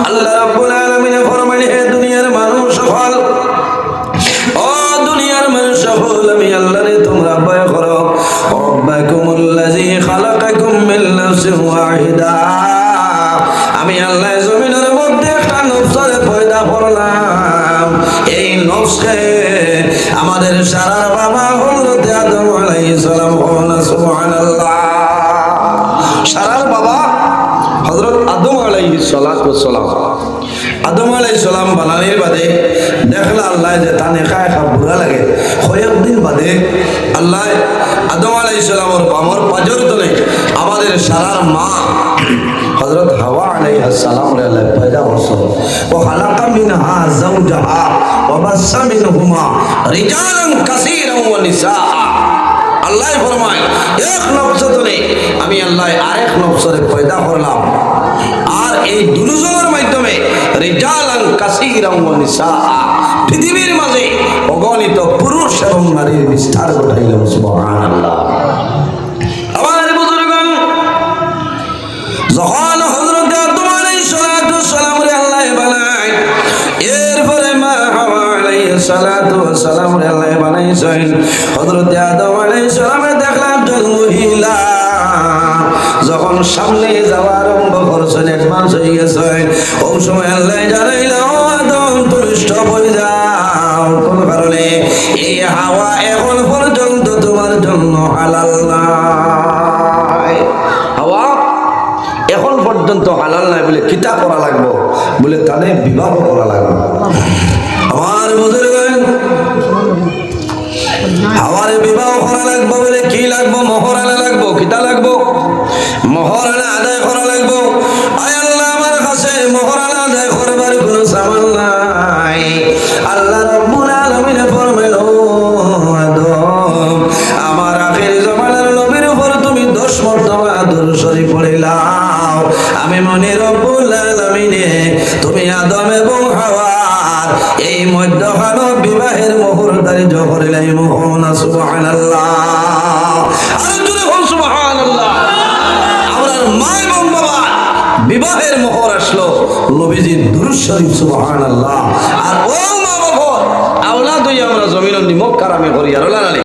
আল্লাহ রাব্বুল আলামিন ফরমান, হে দুনিয়ার মানুষ সকল, ও দুনিয়ার মানুষ সকল, আমি আল্লাহরে তোমরা ভয় করো। রাব্বাকুমুল্লাযী খালাকাকুম মিন নাফসিন ওয়াহিদা, আমি আল্লাহ জমিনের মধ্যে একটা নফসরে পয়দা করলাম। এই নফসকে আমাদের সারার বাবা হযরত আদম আলাইহিস সালাম, সুবহানাল্লাহ, সারার বাবা হযরত আদম আলাইহিস সালাম, আদম আলাইহিস সালাম বানানির বাদে দেখলা আল্লাহ যে তানে খায় খা বুড়া লাগে। কয়েকদিন বাদে আল্লাহ আদম আলাইহিস সালামের বামর পাজর তলে আমাদের সারার মা হযরত হাওয়া আলাইহিস সালাম রে আল্লাহ পয়দা করছেন। ওয়া খালাকা মিনহা যাওজাহা ওয়া বাসসা মিনহুমা রিজালান কাসীরান ওয়া নিসা। আল্লাহ ফরমায়, এক নফস তলে আমি আল্লাহ আরেক নফসরে পয়দা করলাম, আর এই দুজনের মাধ্যমে রিজালান কাসীরান ওয়া নিসা, পৃথিবীর মাঝে অগণিত পুরুষ এবং নারীর বিস্তার ঘটাইলাম। সুবহানাল্লাহ। আমার বুজুর্গগণ, যখন হযরত আদম আলাইহিস সালাম রে আল্লাহ বানায়, এরপরে মা হাওয়া আলাইহিস সালাম রে আল্লাহ বানাইছেন। হযরত আদম আলাইহিস সালামে দেখলাম একজন মহিলা যখন সামনে যাওয়া আরম্ভ করছেন, অ্যাডভান্স হয়ে গেছেন, ওই সময় আল্লাহ জানাইলো, আদম তুমি স্টপ হয়ে যাও। কোন কারণে? এই হাওয়া এখন পর্যন্ত তোমার জন্য হালাল নাই। হাওয়া এখন পর্যন্ত হালাল নাই বলে কিতা করা লাগবো? বলে তাদের বিবাহ করা লাগবে। আমার বুজুর্গগণ, হাওয়ার বিবাহ করা লাগবো বলে কি লাগবো? মোহর আনা লাগবো। কিতা লাগবো? মোহর আনা আদায় করা লাগবো। আয় আল্লাহ, আমার কাছে মোহর আনা আদায় করবার কোনো সামান নাই। আল্লাহ রাব্বুল আলামিন ফরমাইল, ও আদম, আমার আখির জামানার নবীর উপর তুমি 10 মর্তবা দুরূদ শরীফ পড়িলাও। আমি মনে রব্বুল আলামিনে তুমি আদম এবং হাওয়ার এই মধ্যখানে বিবাহের মোহর ধার্য করিলাই। মোহনা সুবহানাল্লাহ। আর জোরে বল সুবহানাল্লাহ। আমার মা এবং বাবা বিবাহের মোহর আসলো নবীজির দুরূদ শরীফ। সুবহানাল্লাহ। আর ও মা বাবা আওলাদ হই আমরা জমিন নিমক কারামে করি আর